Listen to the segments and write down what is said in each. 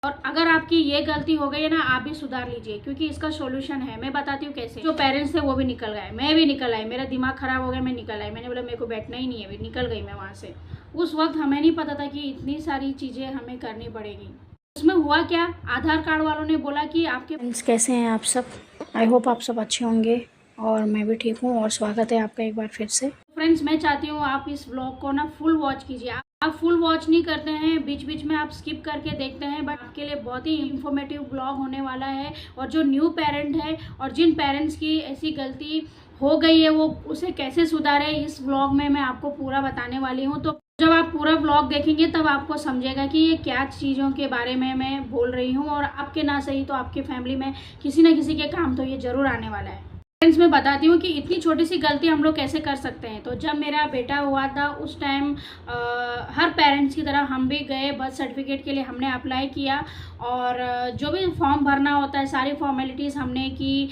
और अगर आपकी ये गलती हो गई है ना, आप भी सुधार लीजिए, क्योंकि इसका सॉल्यूशन है। मैं बताती हूँ कैसे। जो पेरेंट्स थे वो भी निकल गए, मैं भी निकल आई, मेरा दिमाग खराब हो गया, मैं निकल आई। मैंने बोला मेरे को बैठना ही नहीं है, निकल गई मैं वहाँ से। उस वक्त हमें नहीं पता था कि इतनी सारी चीज़ें हमें करनी पड़ेगी। उसमें हुआ क्या, आधार कार्ड वालों ने बोला कि आपके फ्रेंड्स कैसे हैं आप सब। आई होप आप सब अच्छे होंगे और मैं भी ठीक हूँ और स्वागत है आपका एक बार फिर से। फ्रेंड्स मैं चाहती हूँ आप इस व्लॉग को ना फुल वॉच कीजिए। आप फुल वॉच नहीं करते हैं, बीच बीच में आप स्किप करके देखते हैं, बट आपके लिए बहुत ही इंफॉर्मेटिव व्लॉग होने वाला है। और जो न्यू पेरेंट है और जिन पेरेंट्स की ऐसी गलती हो गई है वो उसे कैसे सुधारे, इस व्लॉग में मैं आपको पूरा बताने वाली हूँ। तो जब आप पूरा व्लॉग देखेंगे तब आपको समझेगा कि ये क्या चीज़ों के बारे में मैं बोल रही हूँ, और आपके ना सही तो आपके फैमिली में किसी न किसी के काम तो ये ज़रूर आने वाला है। फ्रेंड्स मैं बताती हूँ कि इतनी छोटी सी गलती हम लोग कैसे कर सकते हैं। तो जब मेरा बेटा हुआ था उस टाइम हर पेरेंट्स की तरह हम भी गए, बर्थ सर्टिफिकेट के लिए हमने अप्लाई किया, और जो भी फॉर्म भरना होता है सारी फॉर्मेलिटीज़ हमने की,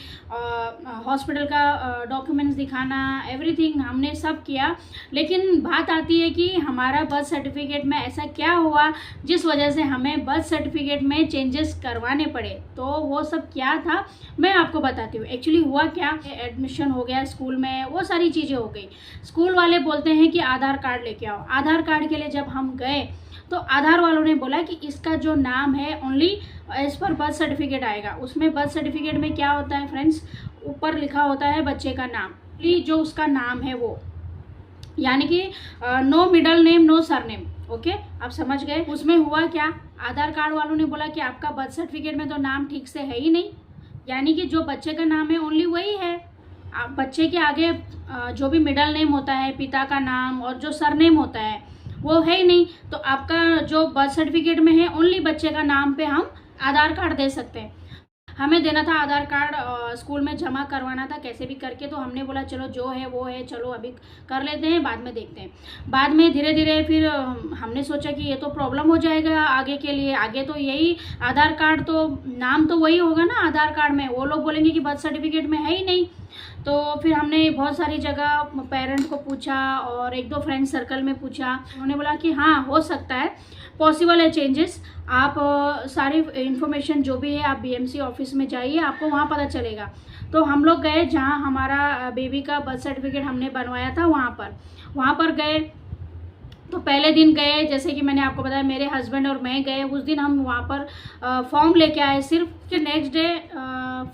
हॉस्पिटल का डॉक्यूमेंट्स दिखाना, एवरीथिंग हमने सब किया। लेकिन बात आती है कि हमारा बर्थ सर्टिफिकेट में ऐसा क्या हुआ जिस वजह से हमें बर्थ सर्टिफिकेट में चेंजेस करवाने पड़े। तो वो सब क्या था मैं आपको बताती हूँ। एक्चुअली हुआ क्या, एडमिशन हो गया स्कूल में, वो सारी चीज़ें हो गई। स्कूल वाले बोलते हैं कि आधार कार्ड लेके आओ। आधार कार्ड के लिए जब हम गए तो आधार वालों ने बोला कि इसका जो नाम है only as per birth certificate आएगा। उसमें बर्थ सर्टिफिकेट में क्या होता है फ्रेंड्स, ऊपर लिखा होता है बच्चे का नाम, जो उसका नाम है वो, यानी कि no middle name no surname. Okay, आप समझ गए। उसमें हुआ क्या, आधार कार्ड वालों ने बोला कि आपका बर्थ सर्टिफिकेट में तो नाम ठीक से है ही नहीं, यानी कि जो बच्चे का नाम है ओनली वही है। आप बच्चे के आगे जो भी मिडल नेम होता है, पिता का नाम और जो सरनेम होता है वो है ही नहीं। तो आपका जो बर्थ सर्टिफिकेट में है ओनली बच्चे का नाम पे हम आधार कार्ड दे सकते हैं। हमें देना था आधार कार्ड, स्कूल में जमा करवाना था कैसे भी करके। तो हमने बोला चलो जो है वो है, चलो अभी कर लेते हैं, बाद में देखते हैं। बाद में धीरे धीरे फिर हमने सोचा कि ये तो प्रॉब्लम हो जाएगा आगे के लिए। आगे तो यही आधार कार्ड, तो नाम तो वही होगा ना आधार कार्ड में, वो लोग बोलेंगे कि बर्थ सर्टिफिकेट में है ही नहीं। तो फिर हमने बहुत सारी जगह पेरेंट को पूछा और एक दो फ्रेंड सर्कल में पूछा। उन्होंने बोला कि हाँ हो सकता है, पॉसिबल है चेंजेस। आप सारी इन्फॉर्मेशन जो भी है आप बीएमसी ऑफिस में जाइए, आपको वहाँ पता चलेगा। तो हम लोग गए जहाँ हमारा बेबी का बर्थ सर्टिफिकेट हमने बनवाया था, वहाँ पर गए। तो पहले दिन गए, जैसे कि मैंने आपको बताया, मेरे हस्बैंड और मैं गए। उस दिन हम वहाँ पर फॉर्म लेके आए सिर्फ। फिर नेक्स्ट डे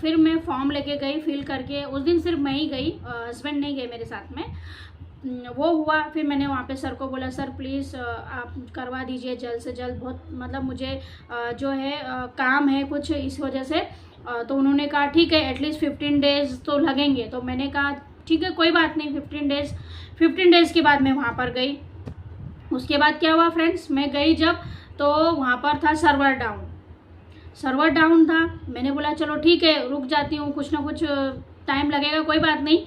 फिर मैं फॉर्म लेके गई फिल करके। उस दिन सिर्फ मैं ही गई, हस्बैंड नहीं गए मेरे साथ में। वो हुआ। फिर मैंने वहाँ पे सर को बोला सर प्लीज़ आप करवा दीजिए जल्द से जल्द, बहुत मतलब मुझे जो है काम है कुछ इस वजह से। तो उन्होंने कहा ठीक है एटलीस्ट 15 डेज़ तो लगेंगे। तो मैंने कहा ठीक है कोई बात नहीं, 15 डेज़ के बाद मैं वहाँ पर गई। उसके बाद क्या हुआ फ्रेंड्स, मैं गई जब, तो वहाँ पर था सर्वर डाउन था। मैंने बोला चलो ठीक है रुक जाती हूँ, कुछ ना कुछ टाइम लगेगा, कोई बात नहीं,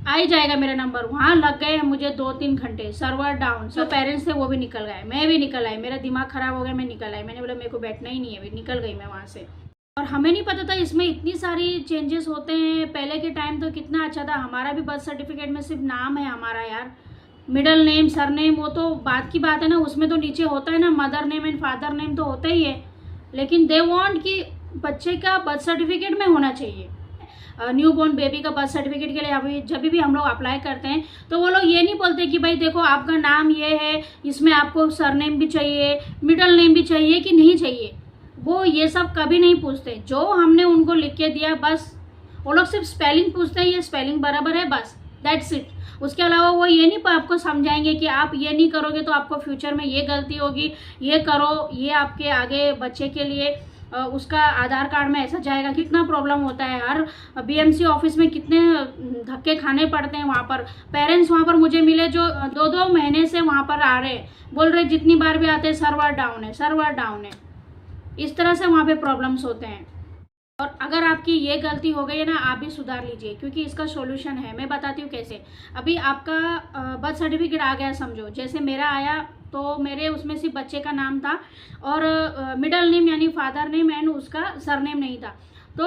आ ही जाएगा मेरा नंबर। वहाँ लग गए मुझे 2-3 घंटे, सर्वर डाउन। जो पेरेंट्स थे वो भी निकल गए, मैं भी निकल आई, मेरा दिमाग ख़राब हो गया, मैं निकल आई। मैंने बोला मेरे को बैठना ही नहीं है, निकल गई मैं वहाँ से। और हमें नहीं पता था इसमें इतनी सारी चेंजेस होते हैं। पहले के टाइम तो कितना अच्छा था, हमारा भी बर्थ सर्टिफिकेट में सिर्फ नाम है हमारा यार, मिडल नेम सरनेम वो तो बात की बात है ना, उसमें तो नीचे होता है ना mother name and father name तो होता ही है। लेकिन दे वांट कि बच्चे का बर्थ सर्टिफिकेट में होना चाहिए। न्यू बॉर्न बेबी का बर्थ सर्टिफिकेट के लिए अभी जब भी हम लोग अप्लाई करते हैं तो वो लोग ये नहीं बोलते कि भाई देखो आपका नाम ये है, इसमें आपको सरनेम भी चाहिए, मिडल नेम भी चाहिए कि नहीं चाहिए। वो ये सब कभी नहीं पूछते। जो हमने उनको लिख के दिया बस, वो लोग सिर्फ स्पेलिंग पूछते हैं, ये स्पेलिंग बराबर है, बस दैट्स इट। उसके अलावा वो ये नहीं आपको समझाएंगे कि आप ये नहीं करोगे तो आपको फ्यूचर में ये गलती होगी, ये करो, ये आपके आगे बच्चे के लिए उसका आधार कार्ड में ऐसा जाएगा। कितना प्रॉब्लम होता है, हर बीएमसी ऑफिस में कितने धक्के खाने पड़ते हैं। वहाँ पर पेरेंट्स वहाँ पर मुझे मिले जो 2-2 महीने से वहाँ पर आ रहे, बोल रहे जितनी बार भी आते हैं सर्वर डाउन है। इस तरह से वहाँ पे प्रॉब्लम्स होते हैं। और अगर आपकी ये गलती हो गई है ना, आप भी सुधार लीजिए, क्योंकि इसका सॉल्यूशन है। मैं बताती हूँ कैसे। अभी आपका बर्थ सर्टिफिकेट आ गया समझो, जैसे मेरा आया तो मेरे उसमें सिर्फ बच्चे का नाम था और मिडल नेम यानी फादर नेम एंड उसका सरनेम नहीं था। तो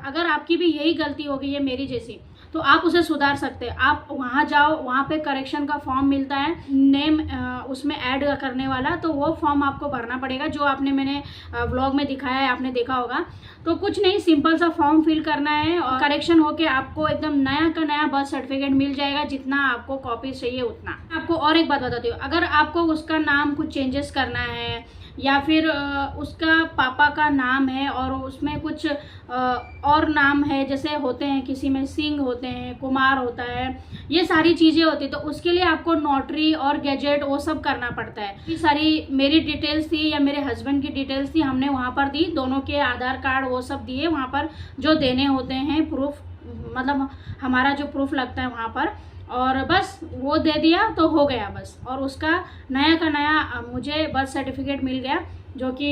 अगर आपकी भी यही गलती हो गई है मेरी जैसी, तो आप उसे सुधार सकते हैं। आप वहाँ जाओ, वहाँ पे करेक्शन का फॉर्म मिलता है, नेम उसमें ऐड करने वाला, तो वो फॉर्म आपको भरना पड़ेगा जो मैंने व्लॉग में दिखाया है, आपने देखा होगा। तो कुछ नहीं, सिंपल सा फॉर्म फिल करना है और करेक्शन होके आपको एकदम नया का नया बर्थ सर्टिफिकेट मिल जाएगा, जितना आपको कॉपी चाहिए उतना। आपको और एक बात बताती हूँ, अगर आपको उसका नाम कुछ चेंजेस करना है या फिर उसका पापा का नाम है और उसमें कुछ और नाम है, जैसे होते हैं किसी में सिंह होते हैं, कुमार होता है, ये सारी चीज़ें होती, तो उसके लिए आपको नोटरी और गैजेट वो सब करना पड़ता है। ये सारी मेरी डिटेल्स थी या मेरे हस्बैंड की डिटेल्स थी, हमने वहाँ पर दी, दोनों के आधार कार्ड वो सब दिए वहाँ पर, जो देने होते हैं प्रूफ, मतलब हमारा जो प्रूफ लगता है वहाँ पर, और बस वो दे दिया तो हो गया बस। और उसका नया का नया मुझे बर्थ सर्टिफिकेट मिल गया, जो कि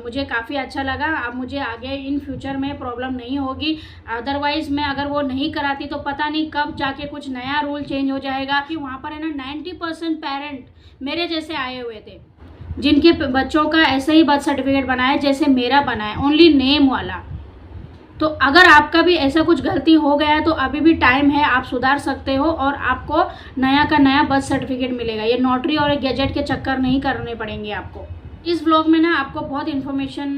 मुझे काफ़ी अच्छा लगा। अब मुझे आगे इन फ्यूचर में प्रॉब्लम नहीं होगी। अदरवाइज़ मैं अगर वो नहीं कराती तो पता नहीं कब जाके कुछ नया रूल चेंज हो जाएगा कि वहाँ पर है ना 90% पेरेंट मेरे जैसे आए हुए थे, जिनके बच्चों का ऐसे ही बर्थ सर्टिफिकेट बना है जैसे मेरा बना है, ओनली नेम वाला। तो अगर आपका भी ऐसा कुछ गलती हो गया है तो अभी भी टाइम है, आप सुधार सकते हो और आपको नया का नया बर्थ सर्टिफिकेट मिलेगा। ये नोटरी और गैजेट के चक्कर नहीं करने पड़ेंगे आपको। इस व्लॉग में ना आपको बहुत इन्फॉर्मेशन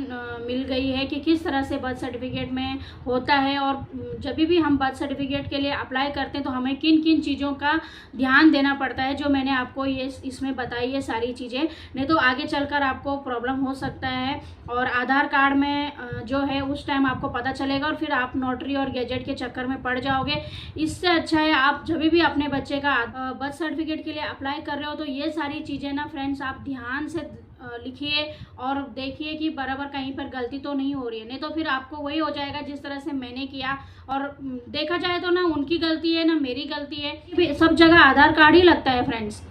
मिल गई है कि किस तरह से बर्थ सर्टिफिकेट में होता है, और जब भी हम बर्थ सर्टिफिकेट के लिए अप्लाई करते हैं तो हमें किन किन चीज़ों का ध्यान देना पड़ता है, जो मैंने आपको ये इसमें बताई है सारी चीज़ें। नहीं तो आगे चलकर आपको प्रॉब्लम हो सकता है, और आधार कार्ड में जो है उस टाइम आपको पता चलेगा और फिर आप नोटरी और गैजेट के चक्कर में पड़ जाओगे। इससे अच्छा है आप जब भी अपने बच्चे का बर्थ सर्टिफिकेट के लिए अप्लाई कर रहे हो तो ये सारी चीज़ें ना फ्रेंड्स आप ध्यान से लिखिए और देखिए कि बराबर कहीं पर गलती तो नहीं हो रही है, नहीं तो फिर आपको वही हो जाएगा जिस तरह से मैंने किया। और देखा जाए तो ना उनकी गलती है ना मेरी गलती है, सब जगह आधार कार्ड ही लगता है फ्रेंड्स।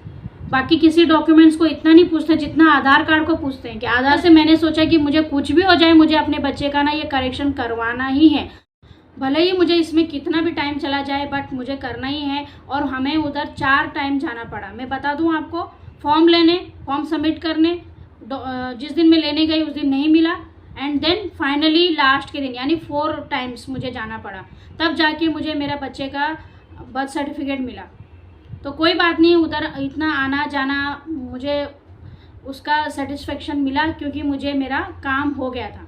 बाकी किसी डॉक्यूमेंट्स को इतना नहीं पूछते जितना आधार कार्ड को पूछते हैं। कि आधार से मैंने सोचा कि मुझे कुछ भी हो जाए, मुझे अपने बच्चे का ना ये करेक्शन करवाना ही है, भले ही मुझे इसमें कितना भी टाइम चला जाए, बट मुझे करना ही है। और हमें उधर 4 टाइम जाना पड़ा, मैं बता दूं आपको, फॉर्म लेने, फॉर्म सबमिट करने, जिस दिन मैं लेने गई उस दिन नहीं मिला, एंड देन फाइनली लास्ट के दिन यानी 4 टाइम्स मुझे जाना पड़ा, तब जाके मुझे मेरा बच्चे का बर्थ सर्टिफिकेट मिला। तो कोई बात नहीं, उधर इतना आना जाना मुझे उसका सेटिस्फेक्शन मिला क्योंकि मुझे मेरा काम हो गया था।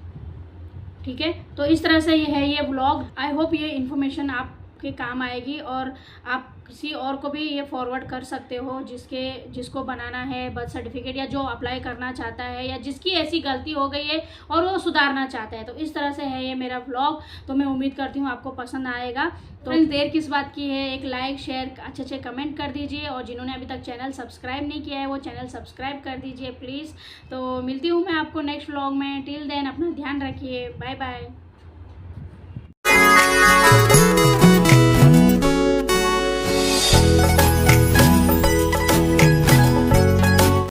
ठीक है, तो इस तरह से ये है ये व्लॉग। आई होप ये इन्फॉर्मेशन आपके काम आएगी और आप किसी और को भी ये फॉरवर्ड कर सकते हो जिसको बनाना है बर्थ सर्टिफिकेट, या जो अप्लाई करना चाहता है, या जिसकी ऐसी गलती हो गई है और वो सुधारना चाहता है। तो इस तरह से है ये मेरा व्लॉग। तो मैं उम्मीद करती हूँ आपको पसंद आएगा। तो देर किस बात की है, एक लाइक शेयर अच्छे कमेंट कर दीजिए, और जिन्होंने अभी तक चैनल सब्सक्राइब नहीं किया है वो चैनल सब्सक्राइब कर दीजिए प्लीज़। तो मिलती हूँ मैं आपको नेक्स्ट व्लॉग में। टिल देन अपना ध्यान रखिए, बाय बाय।